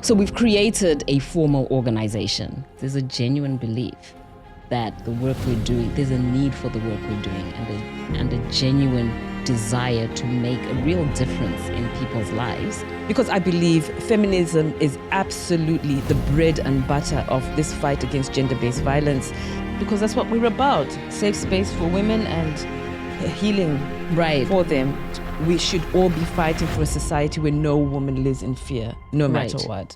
So we've created a formal organization. There's a genuine belief that the work we're doing, there's a need for the work we're doing and a genuine desire to make a real difference in people's lives. Because I believe feminism is absolutely the bread and butter of this fight against gender-based violence, because that's what we're about. Safe space for women and healing for them. We should all be fighting for a society where no woman lives in fear, no matter what.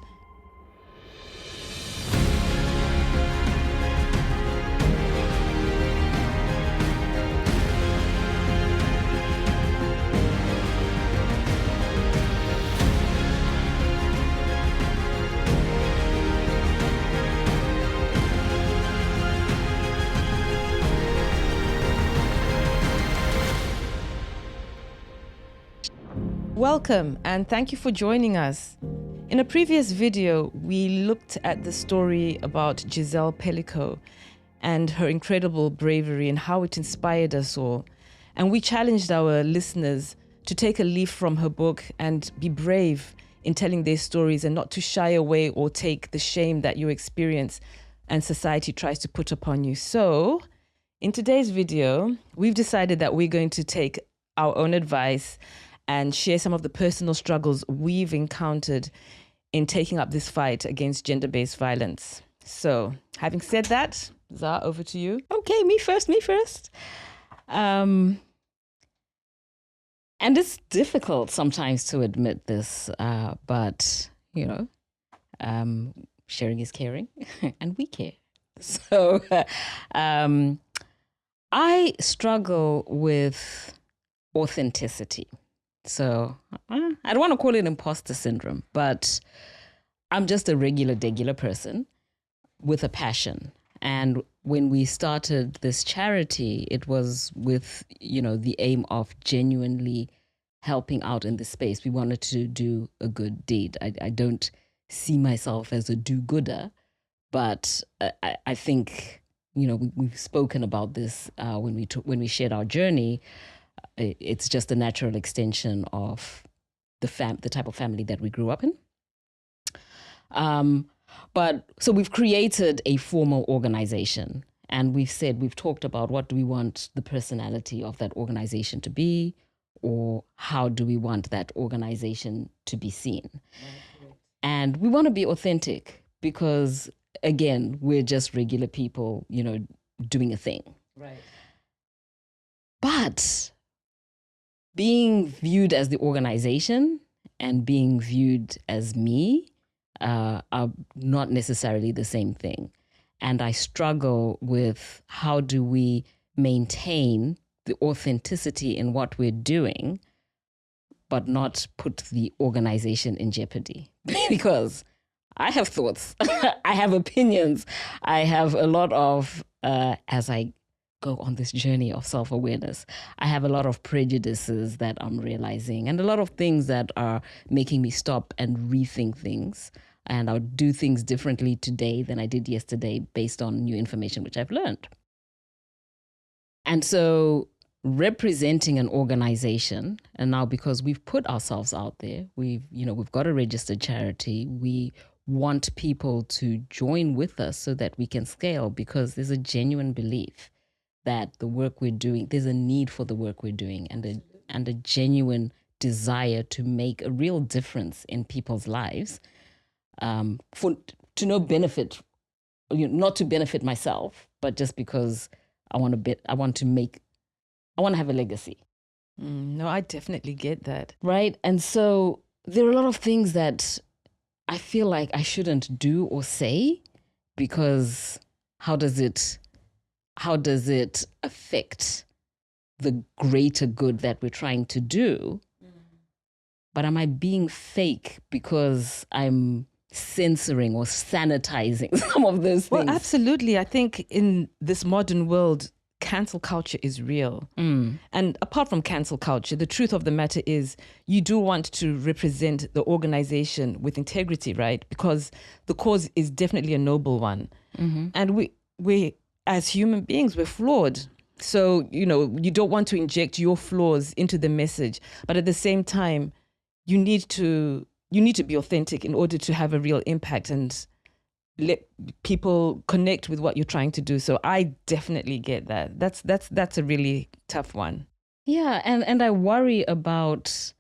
Welcome and thank you for joining us. In a previous video, we looked at the story about Giselle Pellico and her incredible bravery and how it inspired us all. And we challenged our listeners to take a leaf from her book and be brave in telling their stories and not to shy away or take the shame that you experience and society tries to put upon you. So in today's video, we've decided that we're going to take our own advice and share some of the personal struggles we've encountered in taking up this fight against gender-based violence. So, having said that, Zah, over to you. Okay, me first. And it's difficult sometimes to admit this, but, you know, sharing is caring, and we care. So, I struggle with authenticity. So I don't want to call it imposter syndrome, but I'm just a degular person with a passion. And when we started this charity, it was with, you know, the aim of genuinely helping out in this space. We wanted to do a good deed. I don't see myself as a do-gooder, but I think, you know, we've spoken about this when we shared our journey. It's just a natural extension of the type of family that we grew up in. But so we've created a formal organization, and we've talked about what do we want the personality of that organization to be, or how do we want that organization to be seen. And we want to be authentic because, again, we're just regular people, you know, doing a thing. Right. But being viewed as the organization and being viewed as me are not necessarily the same thing. And I struggle with how do we maintain the authenticity in what we're doing, but not put the organization in jeopardy. Because I have thoughts, I have opinions, I have a lot of, as I go on this journey of self-awareness, I have a lot of prejudices that I'm realizing and a lot of things that are making me stop and rethink things. And I'll do things differently today than I did yesterday based on new information which I've learned. And so representing an organization, and now because we've put ourselves out there, we've got a registered charity, we want people to join with us so that we can scale, because there's a genuine belief that the work we're doing, there's a need for the work we're doing and a genuine desire to make a real difference in people's lives, to no benefit, not to benefit myself, but just because I want to have a legacy. No, I definitely get that. Right? And so there are a lot of things that I feel like I shouldn't do or say, because how does it affect the greater good that we're trying to do? But am I being fake because I'm censoring or sanitizing some of those things? Well, absolutely. I think in this modern world, cancel culture is real. And apart from cancel culture, the truth of the matter is you do want to represent the organization with integrity, right? Because the cause is definitely a noble one. And we as human beings, we're flawed. So, you know, you don't want to inject your flaws into the message. But at the same time, you need to you need to be authentic in order to have a real impact and let people connect with what you're trying to do. So I definitely get that. That's a really tough one. Yeah, and I worry about,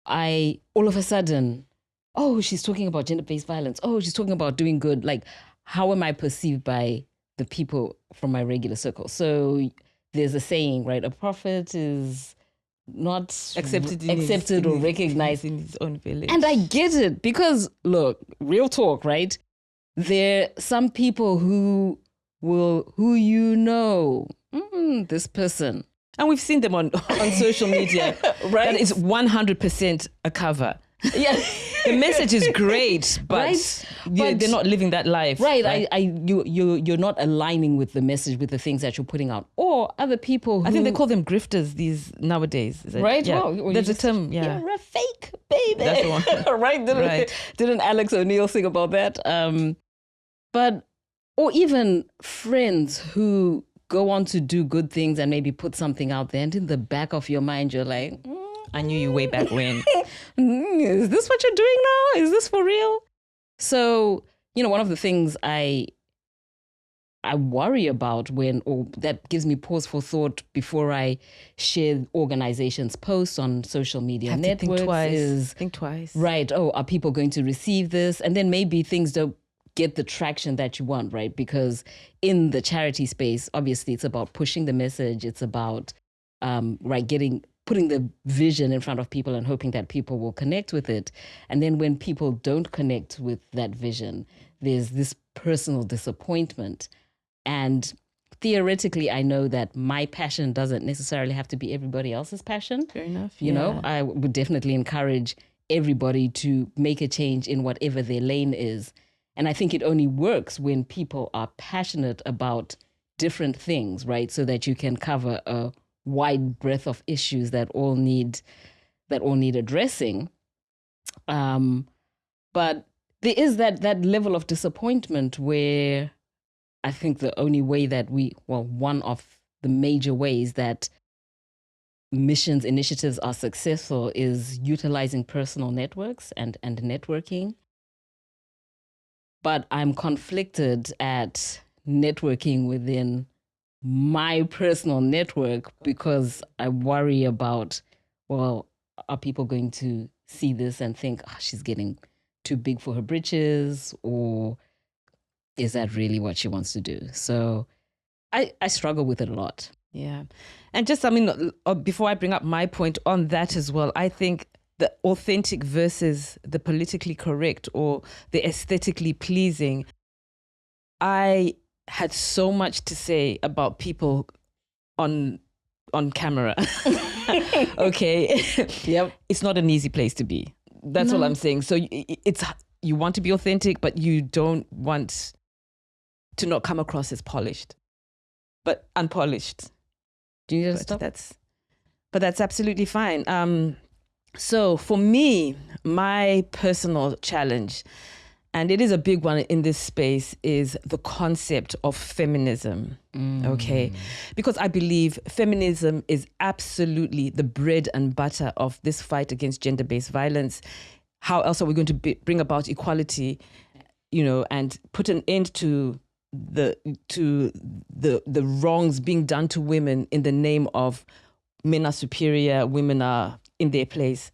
I all of a sudden, oh, she's talking about gender-based violence. Oh, she's talking about doing good. Like, how am I perceived by the people from my regular circle? So there's a saying, right? A prophet is not accepted or recognized in his own village. And I get it because, look, real talk, right? There are some people who this person. And we've seen them on social media, right? That is 100% a cover. Yeah. The message is great, but, they're not living that life. Right. You're not aligning with the message, with the things that you're putting out. Or other people who... I think they call them grifters these nowadays. Right? Yeah. Well, there's a term, yeah. You're a fake baby. That's the one. Right? Didn't Alex O'Neill sing about that? Or even friends who go on to do good things and maybe put something out there, and in the back of your mind, you're like... I knew you way back when. Is this what you're doing now? Is this for real? So, one of the things I worry about or that gives me pause for thought before I share organizations' posts on social media networks think twice. Right. Oh, are people going to receive this? And then maybe things don't get the traction that you want, right? Because in the charity space, obviously it's about pushing the message. It's about, putting the vision in front of people and hoping that people will connect with it. And then when people don't connect with that vision, there's this personal disappointment. And theoretically, I know that my passion doesn't necessarily have to be everybody else's passion. Fair enough. You know, I would definitely encourage everybody to make a change in whatever their lane is. And I think it only works when people are passionate about different things, right? So that you can cover a wide breadth of issues that all need addressing. But there is that level of disappointment where I think the only way that one of the major ways that missions initiatives are successful is utilizing personal networks and networking. But I'm conflicted at networking within my personal network because I worry about, are people going to see this and think, she's getting too big for her britches, or is that really what she wants to do? So I struggle with it a lot. Yeah. And just, before I bring up my point on that as well, I think the authentic versus the politically correct or the aesthetically pleasing, I had so much to say about people on camera. Okay. Yep. It's not an easy place to be. That's all I'm saying. So you want to be authentic, but you don't want to not come across as polished, but unpolished. Do you need to stop? But that's absolutely fine. So for me, my personal challenge, and it is a big one in this space, is the concept of feminism. Okay? Because I believe feminism is absolutely the bread and butter of this fight against gender-based violence. How else are we going to bring about equality, and put an end to the wrongs being done to women in the name of men are superior, women are in their place.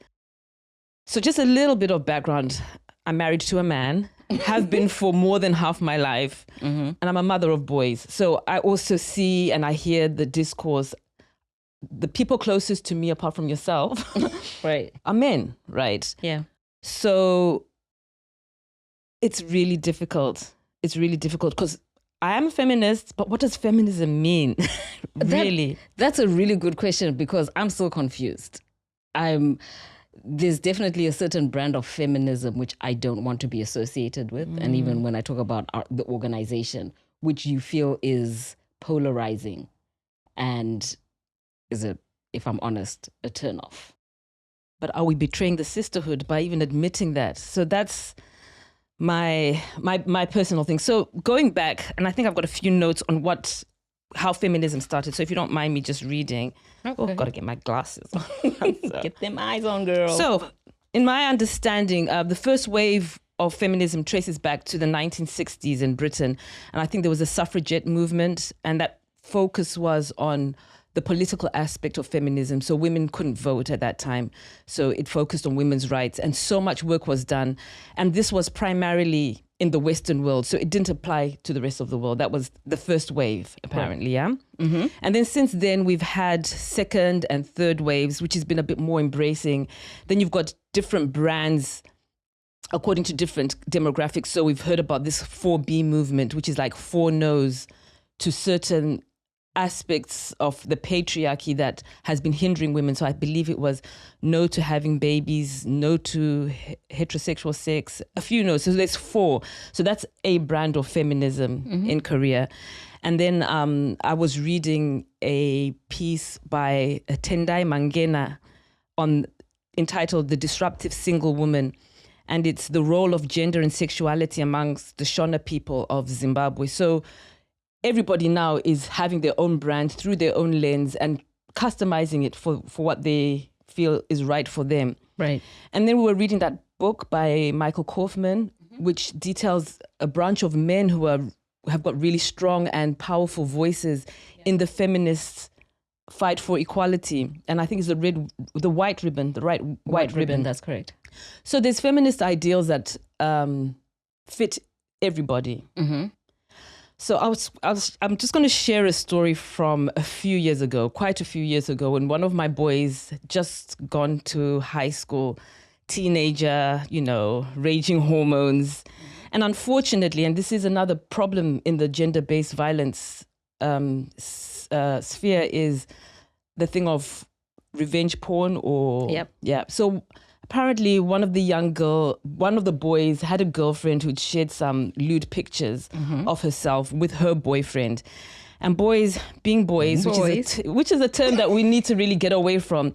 So just a little bit of background. I'm married to a man, have been for more than half my life, and I'm a mother of boys. So I also see and I hear the discourse. The people closest to me, apart from yourself, right, are men, right? Yeah. So it's really difficult. It's really difficult because I am a feminist, but what does feminism mean? Really? That's a really good question because I'm still confused. There's definitely a certain brand of feminism which I don't want to be associated with. And even when I talk about the organization, which you feel is polarizing and is if I'm honest, a turnoff. But are we betraying the sisterhood by even admitting that? So that's my personal thing. So going back, and I think I've got a few notes on what how feminism started. So if you don't mind me just reading. Okay. Oh, gotta get my glasses on. Get them eyes on, girl. So in my understanding, the first wave of feminism traces back to the 1960s in Britain. And I think there was a suffragette movement, and that focus was on the political aspect of feminism. So women couldn't vote at that time. So it focused on women's rights, and so much work was done. And this was primarily in the Western world. So it didn't apply to the rest of the world. That was the first wave, apparently, yeah? Mm-hmm. And then since then, we've had second and third waves, which has been a bit more embracing. Then you've got different brands according to different demographics. So we've heard about this 4B movement, which is like 4 no's to certain aspects of the patriarchy that has been hindering women. So I believe it was no to having babies, no to heterosexual sex, a few no's. So there's 4. So that's a brand of feminism in Korea. And then I was reading a piece by Tendai Mangena entitled The Disruptive Single Woman. And it's the role of gender and sexuality amongst the Shona people of Zimbabwe. So everybody now is having their own brand through their own lens and customizing it for what they feel is right for them. Right. And then we were reading that book by Michael Kaufman, which details a branch of men who have got really strong and powerful voices in the feminist fight for equality. And I think it's the white ribbon, white ribbon. That's correct. So there's feminist ideals that fit everybody. Mm-hmm. So I'm just going to share a story from quite a few years ago, when one of my boys just gone to high school, teenager, raging hormones. And unfortunately, and this is another problem in the gender-based violence sphere, is the thing of revenge porn So apparently one of the boys had a girlfriend who'd shared some lewd pictures of herself with her boyfriend. And boys, being boys. Which is a term that we need to really get away from,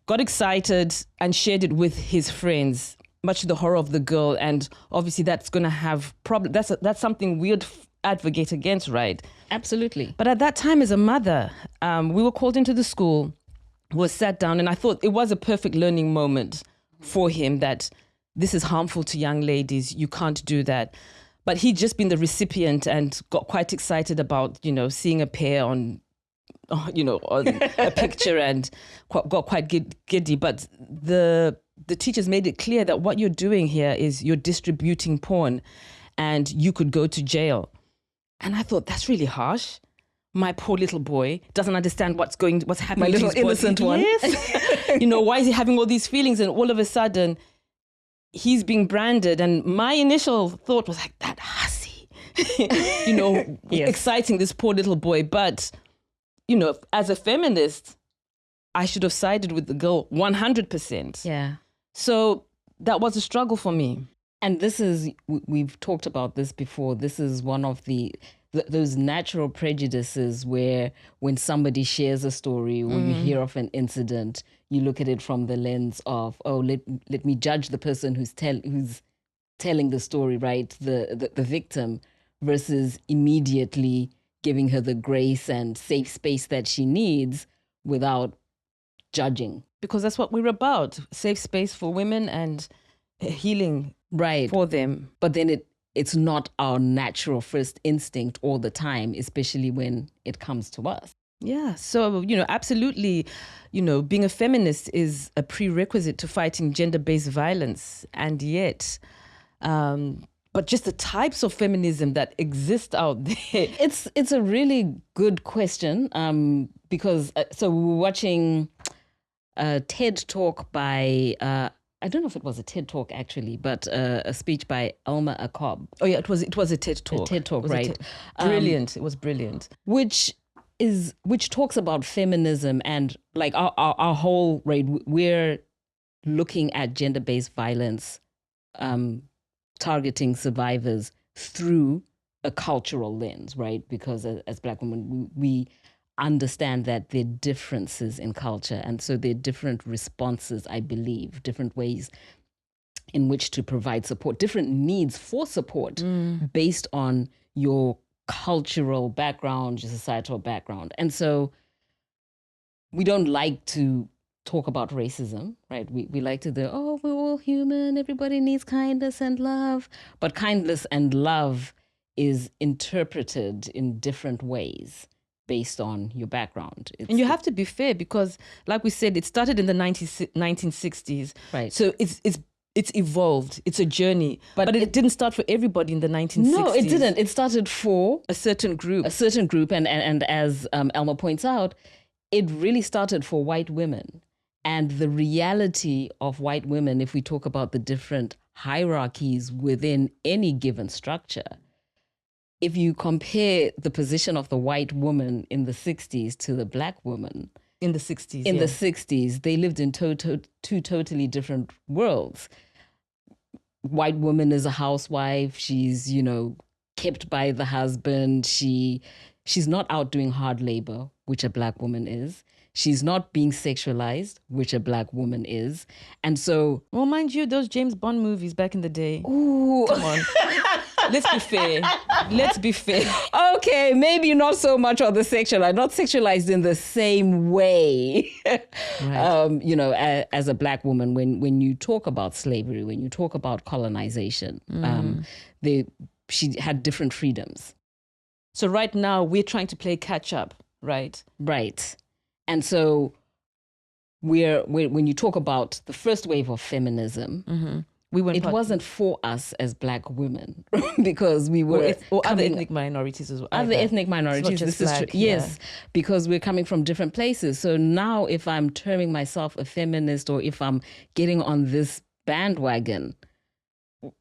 got excited and shared it with his friends, much to the horror of the girl. And obviously that's going to have problems. That's something we'd advocate against, right? Absolutely. But at that time, as a mother, we were called into the school, was sat down, and I thought it was a perfect learning moment for him, that this is harmful to young ladies. You can't do that. But he'd just been the recipient and got quite excited about, seeing a pair on a picture, and got quite giddy. But the teachers made it clear that what you're doing here is you're distributing porn, and you could go to jail. And I thought, that's really harsh. My poor little boy doesn't understand what's happening. My to little his body. innocent one. Yes. Why is he having all these feelings? And all of a sudden, he's being branded. And my initial thought was like, that hussy, Yes. exciting this poor little boy. But, as a feminist, I should have sided with the girl 100%. Yeah. So that was a struggle for me. And we've talked about this before. This is one of those natural prejudices where when somebody shares a story or you hear of an incident, you look at it from the lens of, let me judge the person who's telling the story, right? The victim, versus immediately giving her the grace and safe space that she needs without judging. Because that's what we're about. Safe space for women and healing for them. But then it's not our natural first instinct all the time, especially when it comes to us. Yeah. So, absolutely, being a feminist is a prerequisite to fighting gender-based violence. And yet, but just the types of feminism that exist out there. It's a really good question, because so we were watching a TED talk by I don't know if it was a TED talk actually, but a speech by Elma Akob. Oh yeah, it was a TED talk. A TED talk, right? Brilliant. It was brilliant. Which talks about feminism and like our whole, right? We're looking at gender-based violence, targeting survivors through a cultural lens, right? Because as Black women, we understand that there are differences in culture. And so there are different responses, I believe, different ways in which to provide support, different needs for support based on your cultural background, your societal background. And so we don't like to talk about racism, right? We like to do, oh, we're all human, everybody needs kindness and love. But kindness and love is interpreted in different ways based on your background. And you have to be fair because, like we said, it started in the 1960s. Right. So it's evolved. It's a journey. But it didn't start for everybody in the 1960s. No, it didn't. It started for a certain group. And as Elma points out, it really started for white women. And the reality of white women, if we talk about the different hierarchies within any given structure, if you compare the position of the white woman in the 60s to the black woman in the 60s, the 60s, they lived in two totally different worlds. White woman is a housewife. She's, kept by the husband. She's not out doing hard labor, which a black woman is. She's not being sexualized, which a black woman is. And so... Well, mind you, those James Bond movies back in the day. Ooh. Come on. Let's be fair. Okay, maybe not so much on the sexualized, not sexualized in the same way. Right. As a black woman, when you talk about slavery, when you talk about colonization, she had different freedoms. So right now we're trying to play catch up, right? Right. And so when you talk about the first wave of feminism, it wasn't for us as black women because we were or other ethnic minorities as well. Other ethnic minorities. This is true. Yes, because we're coming from different places. So now if I'm terming myself a feminist or if I'm getting on this bandwagon,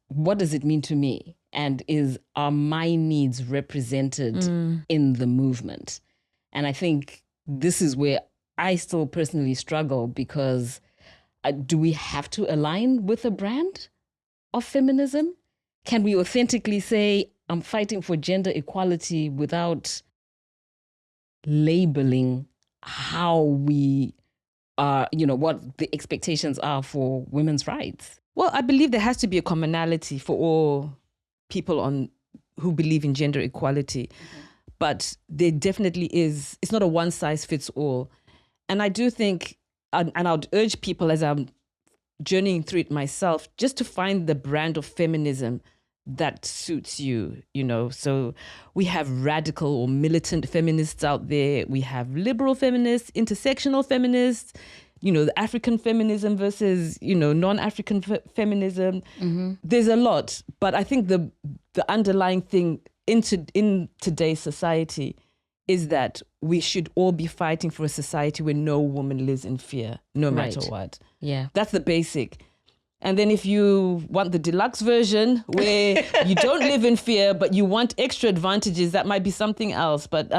what does it mean to me? And are my needs represented in the movement? And I think this is where I still personally struggle because do we have to align with a brand of feminism? Can we authentically say, I'm fighting for gender equality without labeling how we are, what the expectations are for women's rights? Well, I believe there has to be a commonality for all people who believe in gender equality. But there definitely is, it's not a one size fits all. And I do think, and I would urge people as I'm journeying through it myself, just to find the brand of feminism that suits you, So we have radical or militant feminists out there. We have liberal feminists, intersectional feminists, the African feminism versus, non-African feminism. There's a lot. But I think the underlying thing in today's society is that we should all be fighting for a society where no woman lives in fear, no matter what. Yeah. That's the basic. And then if you want the deluxe version where you don't live in fear, but you want extra advantages, that might be something else. But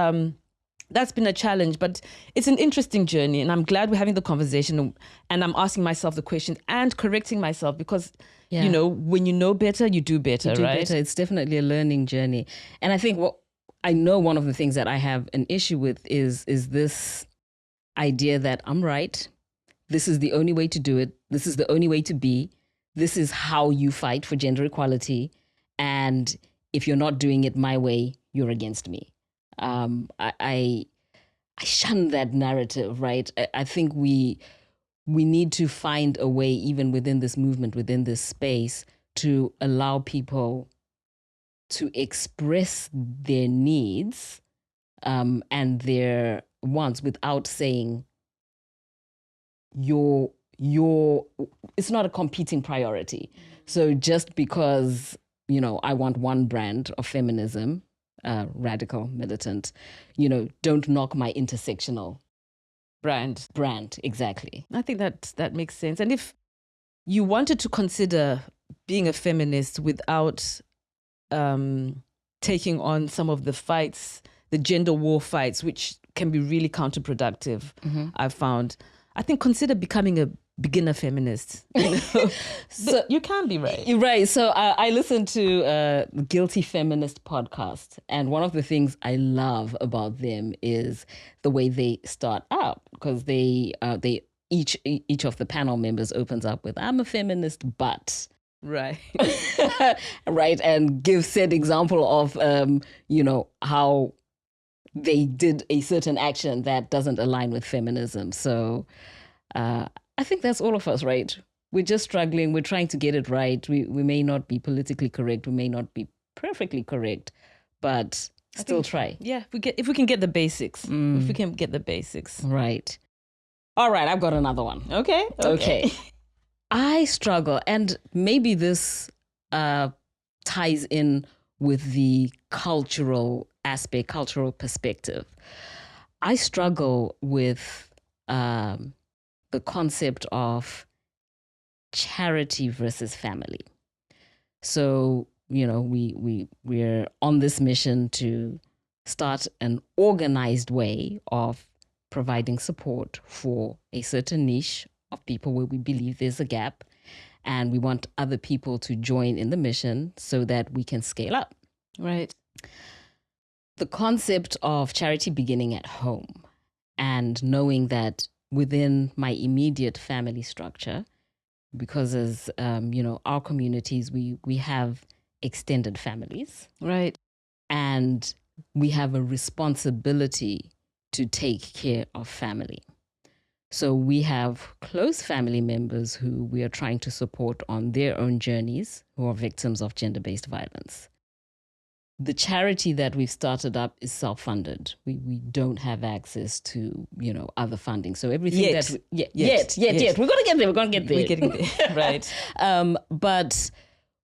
that's been a challenge, but it's an interesting journey. And I'm glad we're having the conversation and I'm asking myself the questions and correcting myself because, when you know better, you do better, right? Better. It's definitely a learning journey. And I think one of the things that I have an issue with is this idea that I'm right. This is the only way to do it. This is the only way to be. This is how you fight for gender equality. And if you're not doing it my way, you're against me. I shun that narrative, right? I think we need to find a way, even within this movement, within this space, to allow people to express their needs and their wants without saying it's not a competing priority. So just because, I want one brand of feminism, radical, militant, don't knock my intersectional brand. Exactly. I think that makes sense. And if you wanted to consider being a feminist without taking on some of the fights, the gender war fights, which can be really counterproductive, I've found, I think consider becoming a beginner feminist. So you can be, right? You're right. So I listened to the Guilty Feminist podcast, and one of the things I love about them is the way they start up, because they each of the panel members opens up with, "I'm a feminist, but," Right. right, and give said example of, how they did a certain action that doesn't align with feminism. So I think that's all of us, right? We're just struggling. We're trying to get it right. We may not be politically correct. We may not be perfectly correct, but still try. Yeah, if we can get the basics. If we can get the basics. Right. All right, I've got another one. Okay. I struggle, and maybe this ties in with the cultural aspect, cultural perspective. I struggle with the concept of charity versus family. So, we're on this mission to start an organized way of providing support for a certain niche of people where we believe there's a gap, and we want other people to join in the mission so that we can scale up. Right. The concept of charity beginning at home, and knowing that within my immediate family structure, because as our communities, we have extended families, right, and we have a responsibility to take care of family. So we have close family members who we are trying to support on their own journeys, who are victims of gender-based violence. The charity that we've started up is self-funded. We don't have access to, other funding. So everything yet. We're going to get there. We're getting there. Right. But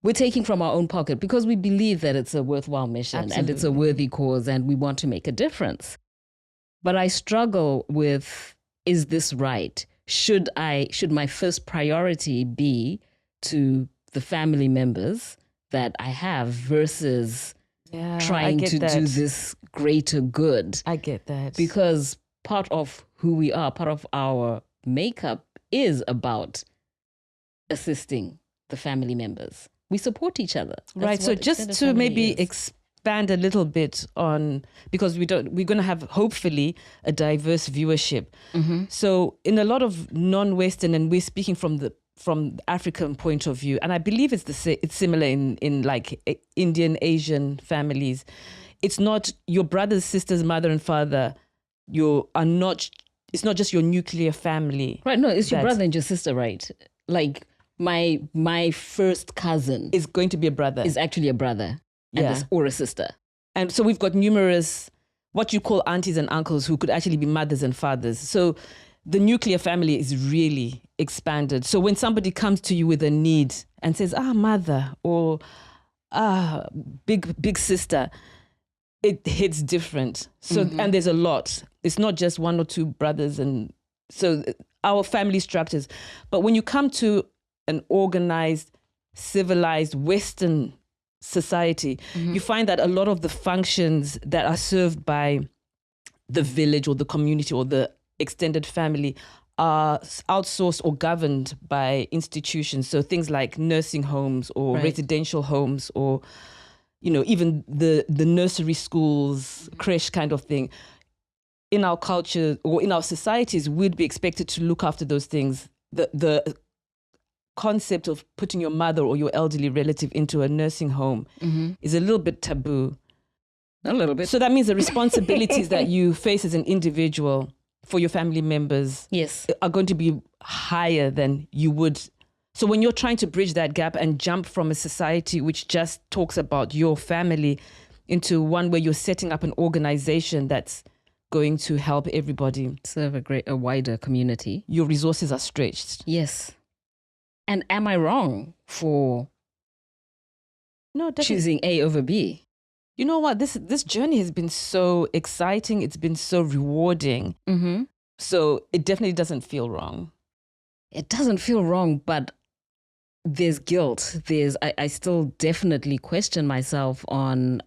we're taking from our own pocket because we believe that it's a worthwhile mission. Absolutely. And it's a worthy cause, and we want to make a difference. But I struggle with, is this right? Should my first priority be to the family members that I have versus trying to do this greater good? I get that. Because part of who we are, part of our makeup is about assisting the family members. We support each other. Right. So just to maybe expand a little bit on, because we're going to have hopefully a diverse viewership. Mm-hmm. So in a lot of non-Western, and we're speaking from the African point of view, and I believe it's similar in like Indian, Asian families. It's not your brothers, sisters, mother and father. It's not just your nuclear family. Right. No, it's your brother and your sister, right? Like my first cousin is going to be a brother. Is actually a brother. Or a sister. And so we've got numerous, what you call aunties and uncles, who could actually be mothers and fathers. So the nuclear family is really expanded. So when somebody comes to you with a need and says, mother, or big sister, it hits different. So, and there's a lot. It's not just one or two brothers. And so our family structures. But when you come to an organized, civilized, Western society, you find that a lot of the functions that are served by the village or the community or the extended family are outsourced or governed by institutions. So things like nursing homes or residential homes, or, even the nursery schools, creche kind of thing. In our culture or in our societies, we'd be expected to look after those things. The concept of putting your mother or your elderly relative into a nursing home is a little bit taboo. A little bit. So that means the responsibilities that you face as an individual for your family members are going to be higher than you would. So when you're trying to bridge that gap and jump from a society which just talks about your family into one where you're setting up an organization that's going to help everybody, serve a wider community, your resources are stretched. Yes. And am I wrong for choosing A over B? You know what? This journey has been so exciting. It's been so rewarding. Mm-hmm. So it definitely doesn't feel wrong. It doesn't feel wrong, but there's guilt. I still definitely question myself on,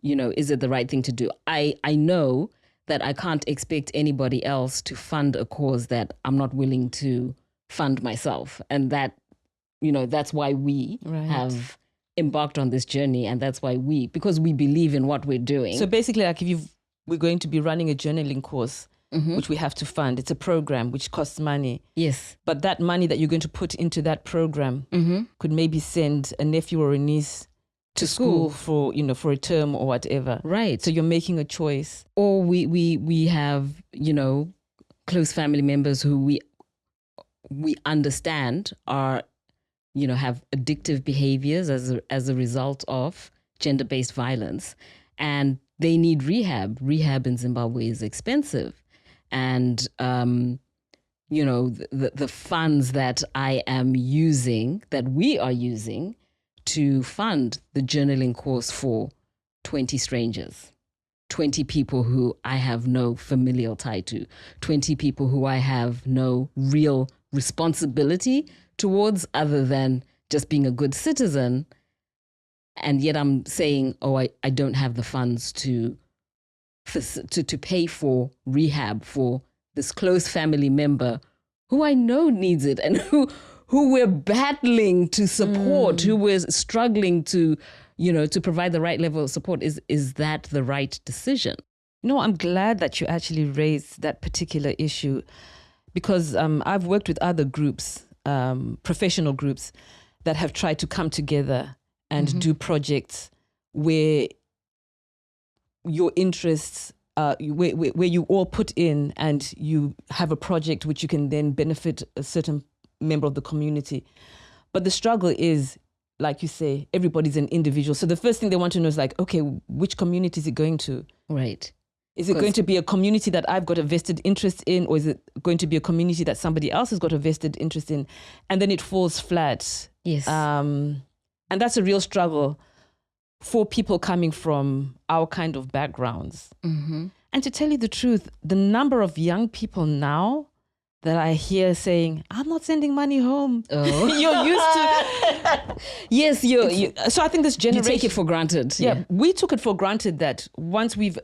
is it the right thing to do? I know that I can't expect anybody else to fund a cause that I'm not willing to fund myself. And that, that's why we have embarked on this journey. And that's why because we believe in what we're doing. So basically, like we're going to be running a journaling course, which we have to fund. It's a program which costs money. Yes. But that money that you're going to put into that program could maybe send a nephew or a niece to school for, for a term or whatever. Right. So you're making a choice. Or we have, close family members who we understand are, have addictive behaviors as a result of gender-based violence, and they need rehab. Rehab in Zimbabwe is expensive. And, the funds that I am using, that we are using to fund the journaling course for 20 strangers, 20 people who I have no familial tie to, 20 people who I have no real responsibility towards other than just being a good citizen. And yet I'm saying, I don't have the funds to pay for rehab for this close family member who I know needs it, and who we're battling to support, who we're struggling to, to provide the right level of support. Is that the right decision? I'm glad that you actually raised that particular issue, because I've worked with other groups, professional groups, that have tried to come together and do projects where your interests, where you all put in and you have a project which you can then benefit a certain member of the community. But the struggle is, like you say, everybody's an individual. So the first thing they want to know is like, okay, which community is it going to? Right. Is it going to be a community that I've got a vested interest in, or is it going to be a community that somebody else has got a vested interest in? And then it falls flat. Yes. And that's a real struggle for people coming from our kind of backgrounds. And to tell you the truth, the number of young people now that I hear saying, I'm not sending money home. Oh. You're used to. Yes, so I think this generation. You take it for granted. Yeah, we took it for granted that once we've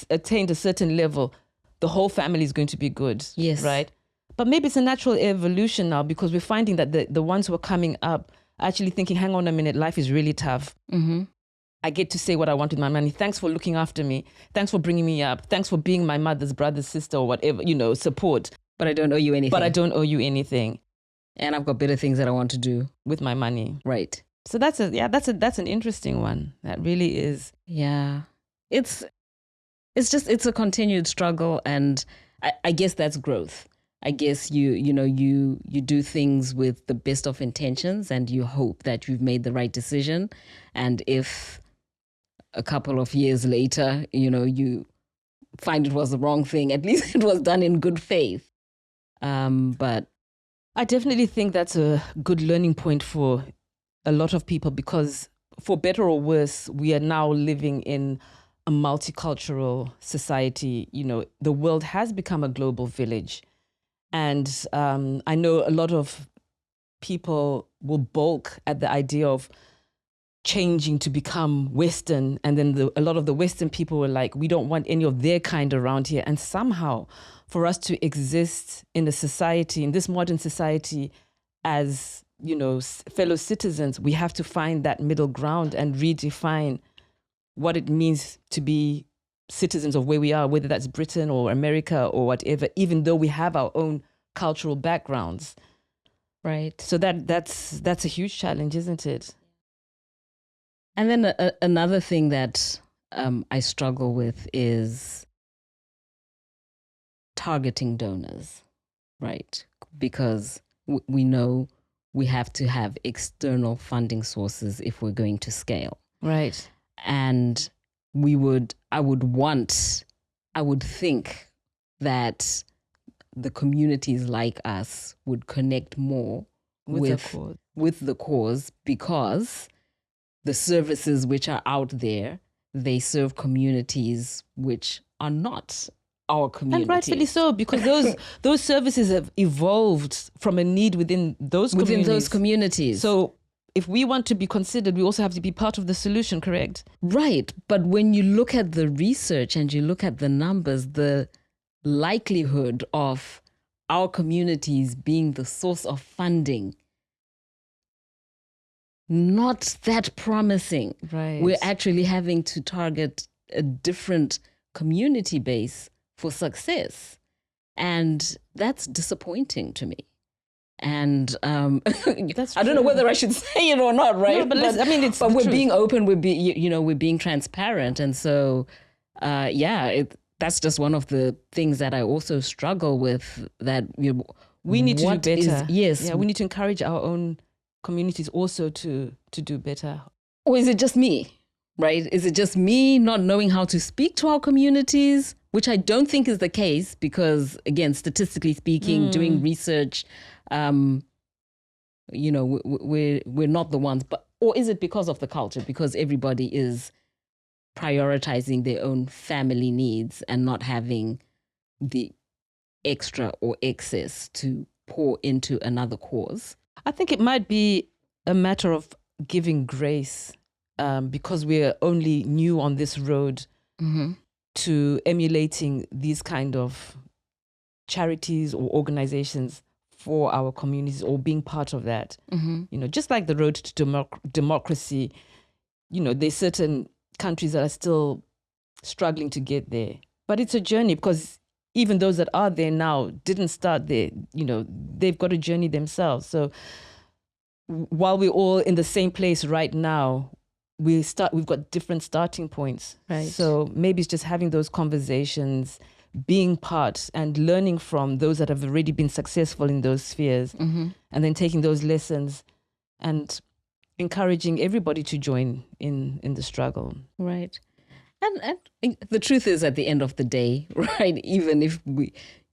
attained a certain level, the whole family is going to be good. Yes. Right? But maybe it's a natural evolution now, because we're finding that the ones who are coming up are actually thinking, hang on a minute, life is really tough. I get to say what I want with my money. Thanks for looking after me. Thanks for bringing me up. Thanks for being my mother's brother, sister, or whatever, support. But I don't owe you anything. And I've got better things that I want to do with my money. Right. So that's an interesting one. That really is. Yeah. It's a continued struggle, and I guess that's growth. I guess you do things with the best of intentions, and you hope that you've made the right decision. And if a couple of years later, you find it was the wrong thing, at least it was done in good faith. But I definitely think that's a good learning point for a lot of people, because for better or worse, we are now living in a multicultural society. The world has become a global village. And I know a lot of people will balk at the idea of changing to become Western. And then a lot of the Western people were like, we don't want any of their kind around here. And somehow, for us to exist in a society, in this modern society, as, fellow citizens, we have to find that middle ground and redefine what it means to be citizens of where we are, whether that's Britain or America or whatever, even though we have our own cultural backgrounds. Right. So that's a huge challenge, isn't it? And then another thing that I struggle with is targeting donors, right? Because we know we have to have external funding sources if we're going to scale. Right. And I would think that the communities like us would connect more with the cause, because the services which are out there, they serve communities which are not our communities. And rightfully so, because those services have evolved from a need within those communities. So if we want to be considered, we also have to be part of the solution, correct? Right. But when you look at the research and you look at the numbers, the likelihood of our communities being the source of funding, not that promising. Right. We're actually having to target a different community base for success. And that's disappointing to me. And That's I don't know true. whether I should say it or not, right? No, but I mean, it's but the we're truth. being open. We're being transparent, and so that's just one of the things that I also struggle with. That we need to do better. Yes, yeah, we need to encourage our own communities also to do better. Or is it just me? Right? Is it just me not knowing how to speak to our communities? Which I don't think is the case because, again, statistically speaking, doing research, we're not the ones. But or is it because of the culture? Because everybody is prioritizing their own family needs and not having the extra or excess to pour into another cause? I think it might be a matter of giving grace because we're only new on this road to emulating these kind of charities or organizations for our communities or being part of that. Just like the road to democracy, there's certain countries that are still struggling to get there. But it's a journey because even those that are there now didn't start there. They've got a journey themselves. So while we're all in the same place right now, we've got different starting points. Right. So maybe it's just having those conversations, being part and learning from those that have already been successful in those spheres, and then taking those lessons and encouraging everybody to join in the struggle. Right. And the truth is, at the end of the day, right, even if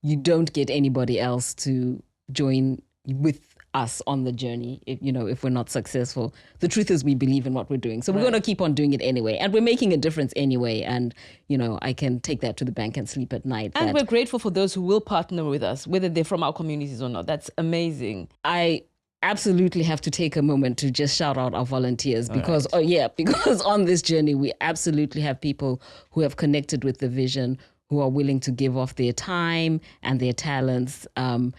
you don't get anybody else to join with us on the journey, if we're not successful, the truth is we believe in what we're doing. So we're going to keep on doing it anyway. And we're making a difference anyway. And, I can take that to the bank and sleep at night. And we're grateful for those who will partner with us, whether they're from our communities or not. That's amazing. I absolutely have to take a moment to just shout out our volunteers because because on this journey we absolutely have people who have connected with the vision, who are willing to give off their time and their talents, and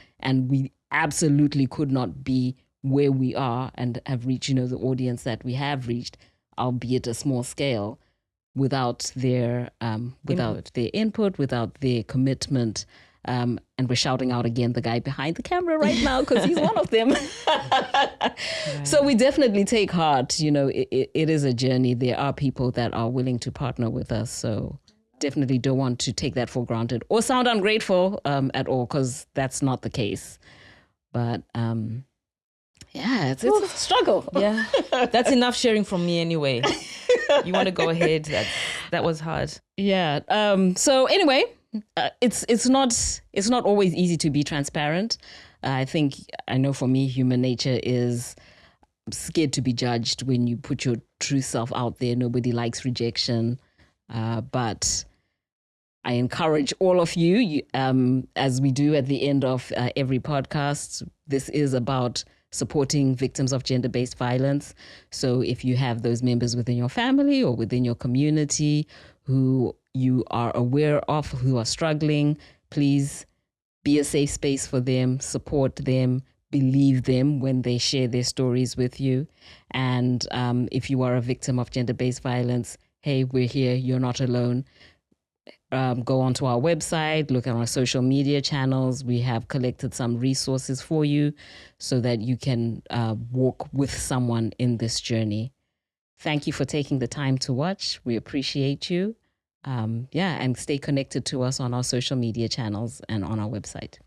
we absolutely could not be where we are and have reached the audience that we have reached, albeit a small scale, without their input, without their commitment. And we're shouting out again the guy behind the camera right now because he's one of them. So we definitely take heart. It is a journey. There are people that are willing to partner with us. So definitely don't want to take that for granted or sound ungrateful at all, because that's not the case. But it's a struggle. Yeah, that's enough sharing from me anyway. You want to go ahead? That was hard. Yeah. So anyway. It's not always easy to be transparent. I know for me, human nature is scared to be judged when you put your true self out there. Nobody likes rejection, but I encourage all of you, as we do at the end of every podcast. This is about supporting victims of gender-based violence. So if you have those members within your family or within your community who you are aware of, who are struggling, please be a safe space for them, support them, believe them when they share their stories with you. And if you are a victim of gender-based violence, hey, we're here, you're not alone. Go onto our website, look at our social media channels. We have collected some resources for you so that you can walk with someone in this journey. Thank you for taking the time to watch. We appreciate you. And stay connected to us on our social media channels and on our website.